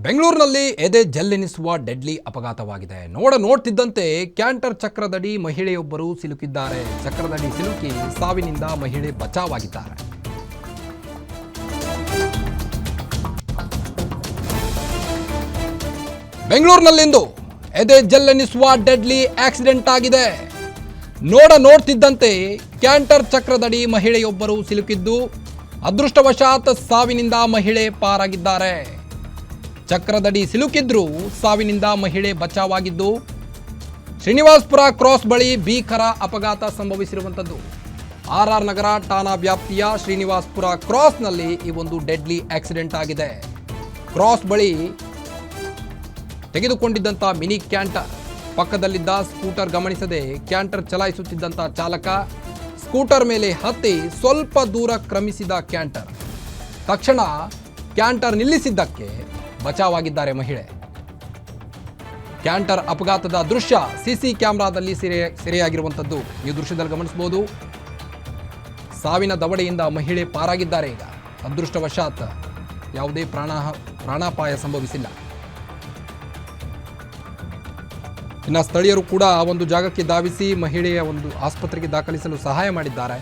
ಬೆಂಗಳೂರಿನಲ್ಲಿ ಎದೆ ಜಲ್ಲೆನಿಸುವ deadly ಅಪಘಾತವಾಗಿದೆ. ನೋಡ್ತಿದ್ದಂತೆ canter ಚಕ್ರದಡಿ ಮಹಿಳೆಯೊಬ್ಬರು ಸಿಲುಕಿದ್ದಾರೆ. ಚಕ್ರದಡಿ ಸಿಲುಕಿ ಸಾವಿನಿಂದ ಮಹಿಳೆ ಬಚಾವಾಗಿದ್ದಾರೆ. ಬೆಂಗಳೂರಿನಲ್ಲಿಂದು ಎದೆ ಜಲ್ಲೆನಿಸುವ ಡೆಡ್ಲಿ ಆಕ್ಸಿಡೆಂಟ್ ಆಗಿದೆ. ನೋಡ್ತಿದ್ದಂತೆ ಕ್ಯಾಂಟರ್ ಚಕ್ರದಡಿ ಮಹಿಳೆಯೊಬ್ಬರು ಸಿಲುಕಿದ್ದು ಅದೃಷ್ಟವಶಾತ್ ಸಾವಿನಿಂದ ಮಹಿಳೆ ಪಾರಾಗಿದ್ದಾರೆ. ಚಕ್ರದಡಿ ಸಿಲುಕಿದ್ರೂ ಸಾವಿನಿಂದ ಮಹಿಳೆ ಬಚಾವಾಗಿದ್ದು ಶ್ರೀನಿವಾಸಪುರ ಕ್ರಾಸ್ ಬಳಿ ಭೀಕರ ಅಪಘಾತ ಸಂಭವಿಸಿರುವಂಥದ್ದು. ಆರ್ ನಗರ ಠಾಣಾ ವ್ಯಾಪ್ತಿಯ ಶ್ರೀನಿವಾಸಪುರ ಕ್ರಾಸ್ನಲ್ಲಿ ಈ ಒಂದು ಡೆಡ್ಲಿ ಆಕ್ಸಿಡೆಂಟ್ ಆಗಿದೆ. ಕ್ರಾಸ್ ಬಳಿ ತೆಗೆದುಕೊಂಡಿದ್ದಂಥ ಮಿನಿ ಕ್ಯಾಂಟರ್ ಪಕ್ಕದಲ್ಲಿದ್ದ ಸ್ಕೂಟರ್ ಗಮನಿಸದೆ ಕ್ಯಾಂಟರ್ ಚಲಾಯಿಸುತ್ತಿದ್ದಂಥ ಚಾಲಕ ಸ್ಕೂಟರ್ ಮೇಲೆ ಹತ್ತಿ ಸ್ವಲ್ಪ ದೂರ ಕ್ರಮಿಸಿದ ಕ್ಯಾಂಟರ್. ತಕ್ಷಣ ಕ್ಯಾಂಟರ್ ನಿಲ್ಲಿಸಿದ್ದಕ್ಕೆ ಬಚಾವಾಗಿದ್ದಾರೆ ಮಹಿಳೆ. ಕ್ಯಾಂಟರ್ ಅಪಘಾತದ ದೃಶ್ಯ ಸಿಸಿ ಕ್ಯಾಮೆರಾದಲ್ಲಿ ಸೆರೆಯಾಗಿರುವಂಥದ್ದು ಈ ದೃಶ್ಯದಲ್ಲಿ ಗಮನಿಸಬಹುದು. ಸಾವಿನ ದವಡೆಯಿಂದ ಮಹಿಳೆ ಪಾರಾಗಿದ್ದಾರೆ. ಈಗ ಅದೃಷ್ಟವಶಾತ್ ಯಾವುದೇ ಪ್ರಾಣಾಪಾಯ ಸಂಭವಿಸಿಲ್ಲ. ಇನ್ನು ಸ್ಥಳೀಯರು ಕೂಡ ಒಂದು ಜಾಗಕ್ಕೆ ಧಾವಿಸಿ ಮಹಿಳೆಯ ಒಂದು ಆಸ್ಪತ್ರೆಗೆ ದಾಖಲಿಸಲು ಸಹಾಯ ಮಾಡಿದ್ದಾರೆ.